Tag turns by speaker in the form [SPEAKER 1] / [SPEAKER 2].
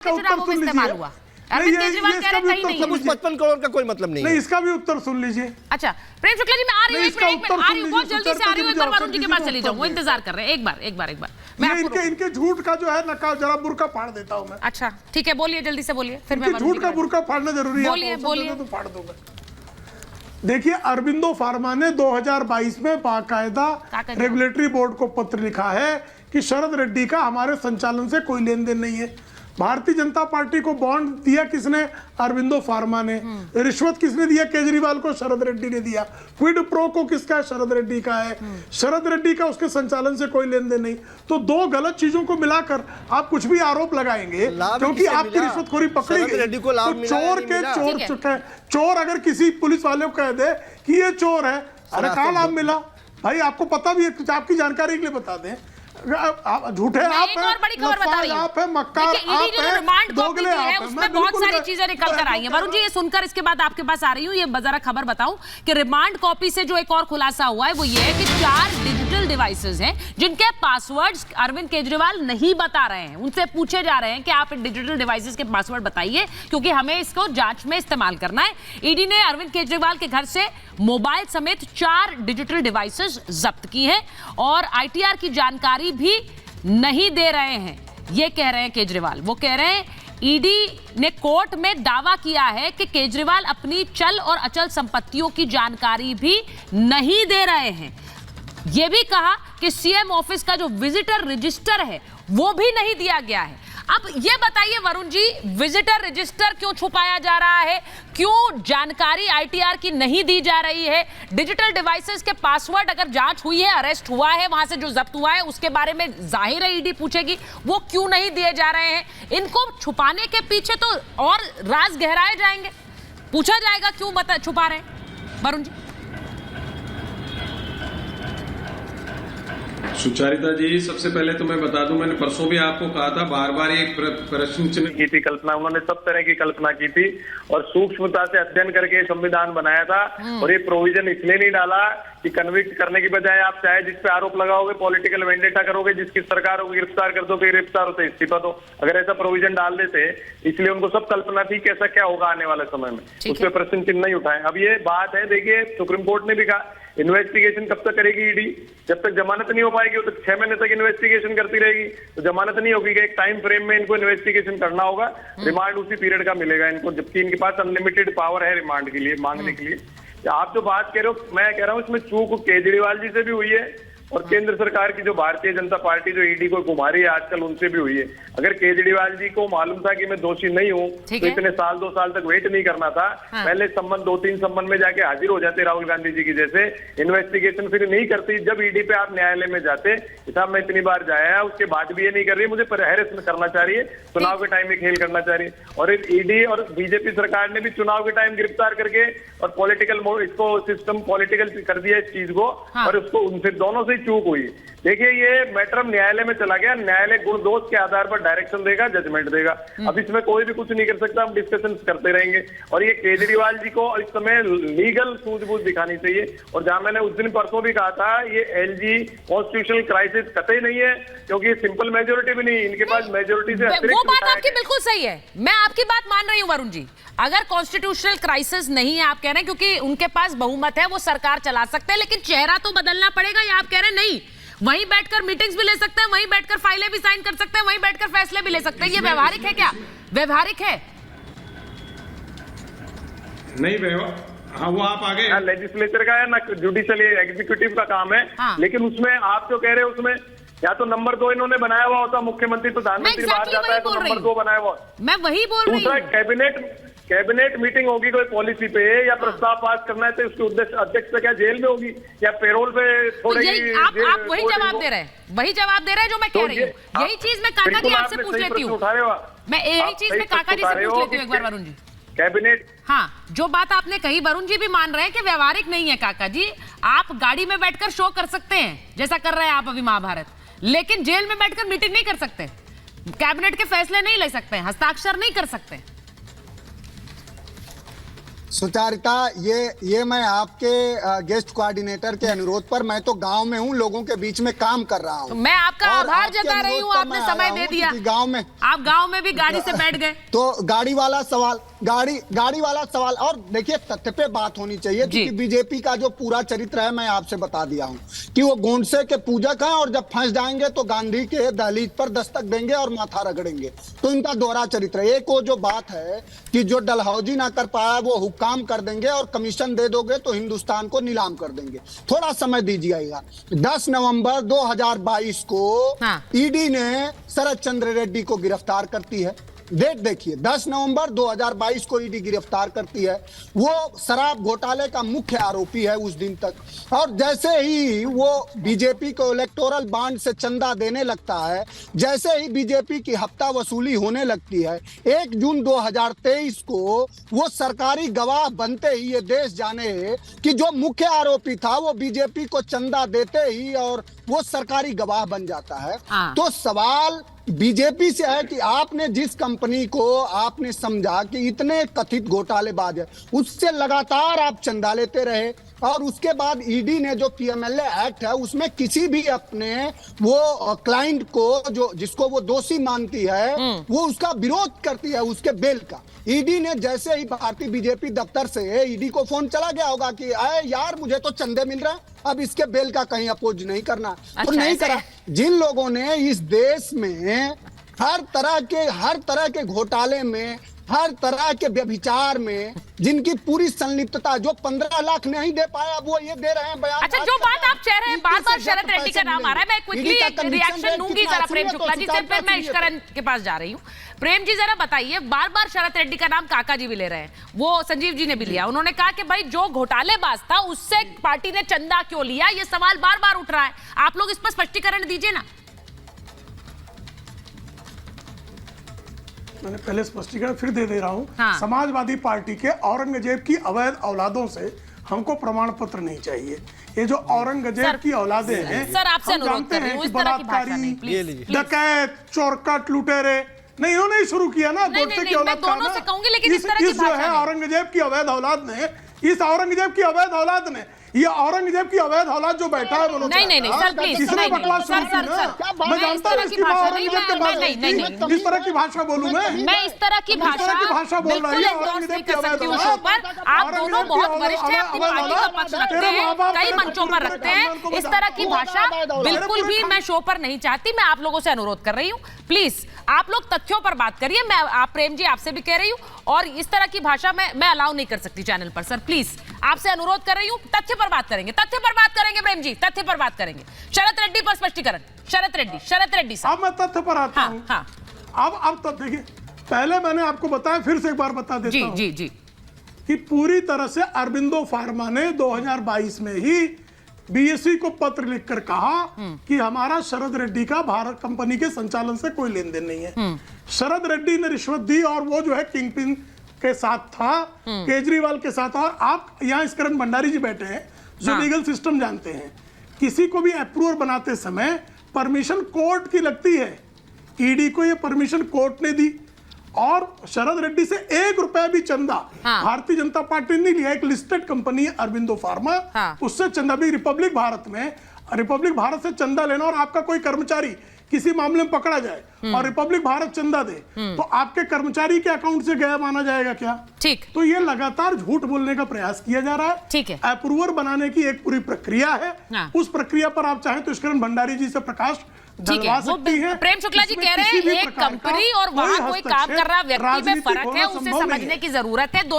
[SPEAKER 1] चुनावों में इस्तेमाल हुआ। अरविंद केजरीवाल कह रहे कहीं नहीं,
[SPEAKER 2] 55 करोड़ का कोई मतलब नहीं।
[SPEAKER 3] नहीं, इसका भी उत्तर सुन लीजिए।
[SPEAKER 1] अच्छा प्रेम शुक्ला जी, मैं आ रही हूँ, बहुत जल्दी से आ रही हूँ, एक बार वरुण जी के पास चली जाऊँ, इंतजार कर रहे हैं। एक बार मैं
[SPEAKER 3] इनके झूठ का जो है ना, जरा बुर्का फाड़ देता हूँ मैं।
[SPEAKER 1] अच्छा ठीक है, बोलिए, जल्दी से बोलिए, फिर मैं
[SPEAKER 3] झूठ का बुर्का फाड़ना जरूरी है।
[SPEAKER 1] बोलिए
[SPEAKER 3] तो फाड़ दूंगा। देखिए, अरबिंदो फार्मा ने 2022 में बाकायदा रेगुलेटरी बोर्ड को पत्र लिखा है कि शरद रेड्डी का हमारे संचालन से कोई लेन देन नहीं है। भारतीय जनता पार्टी को बॉन्ड दिया किसने? अरबिंदो फार्मा ने। रिश्वत किसने दिया केजरीवाल को? शरद रेड्डी ने दिया। क्विड प्रो को किसका है? शरद रेड्डी का है। शरद रेड्डी का उसके संचालन से कोई लेन देन नहीं। तो दो गलत चीजों को मिलाकर आप कुछ भी आरोप लगाएंगे क्योंकि आपकी रिश्वतखोरी पकड़ी गई तो चोर के चोर चुके। चोर अगर किसी पुलिस वाले को कह दे कि ये चोर है, अरे कहाँ लाभ मिला भाई? आपको पता भी है, आपकी जानकारी के लिए बता दें, झूठे आप है, मक्कार आप है, दोगले आप हैं।
[SPEAKER 1] उसमें बहुत सारी चीजें निकल कर आई हैं। वरुण जी, ये सुनकर इसके बाद आपके पास आ रही हूँ। ये जरा खबर बताऊं कि रिमांड कॉपी से जो एक और खुलासा हुआ है वो ये है कि 4 डिजिटल डिवाइसेस हैं जिनके पासवर्ड्स अरविंद केजरीवाल नहीं बता रहे हैं। उनसे पूछे जा रहे हैं कि आप इन डिजिटल डिवाइसेस के पासवर्ड बताइए, क्योंकि हमें इसको जांच में इस्तेमाल करना है। ईडी ने अरविंद केजरीवाल के घर से मोबाइल समेत 4 डिजिटल डिवाइसेस जब्त की हैं और आईटीआर की जानकारी भी नहीं दे रहे हैं, ये कह रहे हैं केजरीवाल। वो कह रहे हैं ईडी ने कोर्ट में दावा किया है कि केजरीवाल अपनी चल और अचल संपत्तियों की जानकारी भी नहीं दे रहे हैं। यह भी कहा कि सीएम ऑफिस का जो विजिटर रजिस्टर है वो भी नहीं दिया गया है। अब ये बताइए वरुण जी, विजिटर रजिस्टर क्यों छुपाया जा रहा है? क्यों जानकारी आईटीआर की नहीं दी जा रही है? डिजिटल डिवाइसेस के पासवर्ड अगर जांच हुई है, अरेस्ट हुआ है, वहां से जो जब्त हुआ है उसके बारे में जाहिर है ईडी पूछेगी, वो क्यों नहीं दिए जा रहे हैं? इनको छुपाने के पीछे तो और राज गहराए जाएंगे, पूछा जाएगा क्यों छुपा रहे हैं। वरुण जी।
[SPEAKER 4] सुचारिता जी, सबसे पहले तो मैं बता दूं, मैंने परसों भी आपको कहा था, बार बार एक प्रश्न चिन्ह
[SPEAKER 5] की थी कल्पना, उन्होंने सब तरह की कल्पना की थी और सूक्ष्मता से अध्ययन करके संविधान बनाया था। और ये प्रोविजन इसलिए नहीं डाला कि कन्विक्ट करने की बजाय आप चाहे जिस पे आरोप लगाओगे पॉलिटिकल वेंडेटा करोगे, जिसकी सरकार को गिरफ्तार कर दो, गिरफ्तार होते इस्तीफा दो। अगर ऐसा प्रोविजन डाल देते, इसलिए उनको सब कल्पना थी कि ऐसा क्या होगा आने वाले समय में, उस पर प्रश्न चिन्ह नहीं उठाए। अब ये बात है, देखिए सुप्रीम कोर्ट ने भी कहा इन्वेस्टिगेशन कब तक करेगी ईडी? जब तक जमानत नहीं हो पाएगी तो 6 महीने तक इन्वेस्टिगेशन करती रहेगी। तो जमानत नहीं होगी, एक टाइम फ्रेम में इनको इन्वेस्टिगेशन करना होगा, रिमांड उसी पीरियड का मिलेगा इनको, जबकि इनके पास अनलिमिटेड पावर है रिमांड के लिए, मांगने के लिए। आप जो बात कह रहे हो, मैं कह रहा हूँ इसमें चूक केजरीवाल जी से भी हुई है और केंद्र सरकार की जो भारतीय जनता पार्टी जो ईडी को घुमा रही है आजकल, उनसे भी हुई है। अगर केजरीवाल जी को मालूम था कि मैं दोषी नहीं हूँ तो इतने साल 2 साल तक वेट नहीं करना था। पहले संबंध 2-3 संबंध में जाके हाजिर हो जाते राहुल गांधी जी की जैसे, इन्वेस्टिगेशन फिर नहीं करती। जब ईडी पे आप न्यायालय में जाते, साहब मैं इतनी बार जाया, उसके बाद भी ये नहीं कर रही, मुझे हैरेसमेंट करना चाह रही है, चुनाव के टाइम में खेल करना चाह रही है। और ईडी और बीजेपी सरकार ने भी चुनाव के टाइम गिरफ्तार करके और पॉलिटिकल इसको सिस्टम पॉलिटिकल कर दिया इस चीज को, और उसको उनसे दोनों से चूक हुई। देखिए ये मैटर न्यायालय में चला गया, न्यायालय गुण दोष के आधार पर डायरेक्शन देगा, जजमेंट देगा। अब इसमें कोई भी कुछ नहीं कर सकता, हम डिस्कशन करते रहेंगे। और ये केजरीवाल जी को इस समय लीगल सूझबूझ दिखानी चाहिए। और जहां मैंने उस दिन परसों भी कहा था, ये एलजी कॉन्स्टिट्यूशनल क्राइसिस कतई नहीं है, क्योंकि ये सिंपल मेजोरिटी भी नहीं, इनके पास मेजोरिटी से अतिरिक्त।
[SPEAKER 1] वो बात आपकी बिल्कुल सही है, मैं आपकी बात मान रही हूँ वरुण जी। अगर कॉन्स्टिट्यूशनल क्राइसिस नहीं है, आप कह रहे हैं क्योंकि उनके पास बहुमत है, वो सरकार चला सकते हैं, लेकिन चेहरा तो बदलना पड़ेगा। या आप कह रहे हैं नहीं, वहीं बैठकर मीटिंग्स भी ले सकते हैं, वहीं बैठकर फाइलें भी साइन कर सकते हैं, वहीं बैठकर फैसले भी ले सकते हैं। ये व्यवहारिक है क्या? व्यवहारिक है?
[SPEAKER 4] नहीं हाँ, वो आप आगे
[SPEAKER 5] लेजिस्लेचर का है ना, जुडिशियल एग्जीक्यूटिव का काम है। लेकिन उसमें आप जो कह रहे हो उसमें या तो नंबर 2 इन्होंने बनाया हुआ होता, मुख्यमंत्री प्रधानमंत्री बाहर जाता है तो नंबर 2 बनाया हुआ,
[SPEAKER 1] मैं वही बोल रही हूँ।
[SPEAKER 5] दूसरा कैबिनेट मीटिंग होगी कोई पॉलिसी पे या प्रस्ताव पास करना है तो उसके उद्देश्य अध्यक्ष क्या जेल में होगी या पेरोल पे छोड़ेगी?
[SPEAKER 1] आप वही जवाब दे रहे हैं, वही जवाब दे रहे हैं जो मैं कह रही हूँ। यही चीज मैं काका जी आपसे पूछ लेती हूँ, मैं यही चीज मैं काका जी से पूछ लेती हूँ एक बार वरुण जी।
[SPEAKER 5] कैबिनेट,
[SPEAKER 1] हाँ, जो बात आपने कही वरुण जी भी मान रहे हैं कि व्यवहारिक नहीं है काका जी। आप गाड़ी में बैठकर शो कर सकते हैं जैसा कर रहे हैं आप अभी महाभारत, लेकिन जेल में बैठकर मीटिंग नहीं कर सकते, कैबिनेट के फैसले नहीं ले सकते, हस्ताक्षर नहीं कर सकते।
[SPEAKER 2] सुचारिता, ये मैं आपके गेस्ट कोऑर्डिनेटर के अनुरोध पर, मैं तो गांव में हूं, लोगों के बीच में काम कर रहा हूं।
[SPEAKER 1] तो मैं आपका आभार जता रही हूँ, आपने समय दे दिया।
[SPEAKER 2] गांव में
[SPEAKER 1] आप गांव में भी गाड़ी से बैठ गए
[SPEAKER 2] तो गाड़ी वाला सवाल और देखिए, तथ्य पे बात होनी चाहिए, क्योंकि बीजेपी का जो पूरा चरित्र है मैं आपसे बता दिया हूं कि वो गोंडसे के पूजक हैं और जब फंस जाएंगे तो गांधी के दहलीज पर दस्तक देंगे और माथा रगड़ेंगे। तो इनका दोहरा चरित्र है। एक वो जो बात है कि जो डलहौजी ना कर पाया वो हुक्काम कर देंगे और कमीशन दे दोगे तो हिंदुस्तान को नीलाम कर देंगे। थोड़ा समय दीजिएगा। 10 नवंबर 2022 को ईडी ने शरद चंद्र रेड्डी को गिरफ्तार करती है। डेट देखिए, 10 नवंबर 2022 को ईडी गिरफ्तार करती है। वो शराब घोटाले का मुख्य आरोपी है उस दिन तक। और जैसे ही वो बीजेपी को इलेक्टोरल बॉन्ड से चंदा देने लगता है, जैसे ही बीजेपी की हफ्ता वसूली होने लगती है, 1 जून 2023 को वो सरकारी गवाह बनते ही ये देश जाने कि जो मुख्य आरोपी था वो बीजेपी को चंदा देते ही और वो सरकारी गवाह बन जाता है। तो सवाल बीजेपी से है कि आपने जिस कंपनी को आपने समझा कि इतने कथित घोटालेबाज है, उससे लगातार आप चंदा लेते रहे और उसके बाद ईडी ने जो पीएमएलए एक्ट है उसमें किसी भी अपने वो क्लाइंट को जो जिसको वो दोषी मानती है वो उसका विरोध करती है, उसके बेल का। ईडी ने जैसे ही भारतीय बीजेपी दफ्तर से ईडी को फोन चला गया होगा कि अरे यार मुझे तो चंदे मिल रहे हैं, अब इसके बेल का कहीं अपोज नहीं करना। तो नहीं करा। जिन लोगों ने इस देश में हर तरह के घोटाले में, हर तरह के व्यभिचार में जिनकी पूरी संलिप्तता, जो 15 लाख नहीं दे पाया वो ये दे रहे हैं बयान।
[SPEAKER 1] अच्छा, जो बात आप कह रहे हैं, बार-बार शरद रेड्डी का नाम आ रहा है, मैं क्विकली एक रिएक्शन लूंगी जरा प्रेम शुक्ला जी से, फिर मैं इश्करण के पास जा रही हूँ। प्रेम जी जरा बताइए, बार-बार शरद रेड्डी का नाम काका जी भी ले रहे हैं, वो संजीव जी ने भी लिया। उन्होंने कहा कि भाई जो घोटालेबाज था उससे पार्टी ने चंदा क्यों लिया, ये सवाल बार-बार उठ रहा है। आप लोग इस पर स्पष्टीकरण दीजिए ना।
[SPEAKER 3] मैंने पहले स्पष्टीकरण फिर दे रहा हूं। समाजवादी पार्टी के औरंगजेब की अवैध औलादों से हमको प्रमाण पत्र नहीं चाहिए। ये जो औरंगजेब की औलादे हैं,
[SPEAKER 1] सर आपसे
[SPEAKER 3] हम जानते हैं कि बलात्कारी, डकैत, चोरकट, लुटेरे नहीं, इन्होंने शुरू किया ना। गोडसे की औलाद का ना, इस जो है औरंगजेब की अवैध औलाद ने, इस औरंगजेब की अवैध औलाद ने, ये औरंगजेब की अवैध औलाद जो बैठा है
[SPEAKER 1] नहीं सर प्लीज,
[SPEAKER 3] इसने बकवास शुरू की ना। मैं जानता हूं इसकी औरंगजेब के बाद इस तरह की भाषा बोलूं मैं
[SPEAKER 1] इस तरह की भाषा बोल रही है औरंगजेब की अवैध औलाद। आप दोनों बहुत वरिष्ठ हैं, अपनी पार्टी का पक्ष रखते हैं, कई मंचों पर रखते हैं। इस तरह की भाषा बिल्कुल भी मैं शो पर नहीं चाहती। मैं आप लोगों से अनुरोध कर रही हूँ, प्लीज आप लोग तथ्यों पर बात करिए। मैं आप प्रेम जी आपसे भी कह रही हूँ, और इस तरह की भाषा मैं अलाउ नहीं कर सकती चैनल पर। सर प्लीज आपसे अनुरोध कर रही हूँ, तथ्य पर बात करेंगे, तथ्य पर बात करेंगे प्रेम जी, तथ्य पर बात करेंगे। शरद रेड्डी पर स्पष्टीकरण। शरद रेड्डी साहब।
[SPEAKER 3] अब मैं तथ्य पर आता हूँ। अब तब देखिए, पहले मैंने आपको बताया, फिर से एक बार बता देता हूँ
[SPEAKER 1] जी
[SPEAKER 3] कि पूरी तरह से अरबिंदो फार्मा ने 2022 में ही बीएसई को पत्र लिखकर कहा कि हमारा शरद रेड्डी का भारत कंपनी के संचालन से कोई लेन देन नहीं है। शरद रेड्डी ने रिश्वत दी और वो जो है किंगपिन के साथ था, केजरीवाल के साथ। और आप यहाँ इस्करण भंडारी जी बैठे हैं जो लीगल सिस्टम जानते हैं। किसी को भी अप्रूवर बनाते समय परमिशन कोर्ट की लगती है। ईडी को ये परमिशन कोर्ट ने दी और शरद रेड्डी से 1 रुपया भी चंदा भारतीय जनता पार्टी ने नहीं लिया। एक लिस्टेड कंपनी है अरबिंदो फार्मा, उससे चंदा भी रिपब्लिक भारत से चंदा लेना, और आपका कोई कर्मचारी किसी मामले में पकड़ा जाए और रिपब्लिक भारत चंदा दे तो आपके कर्मचारी के अकाउंट से गया माना जाएगा क्या? ठीक। तो ये लगातार झूठ बोलने का प्रयास किया जा रहा है। ठीक है। अप्रूवर बनाने की एक पूरी प्रक्रिया है। उस प्रक्रिया पर आप चाहें तो इस्करण भंडारी जी से प्रकाश डलवा सकती है।
[SPEAKER 1] प्रेम शुक्ला जी कह रहे हैं एक कंपनी और वहां कोई काम कर रहा व्यक्ति में फर्क है, उसे समझने की जरूरत है। दोनों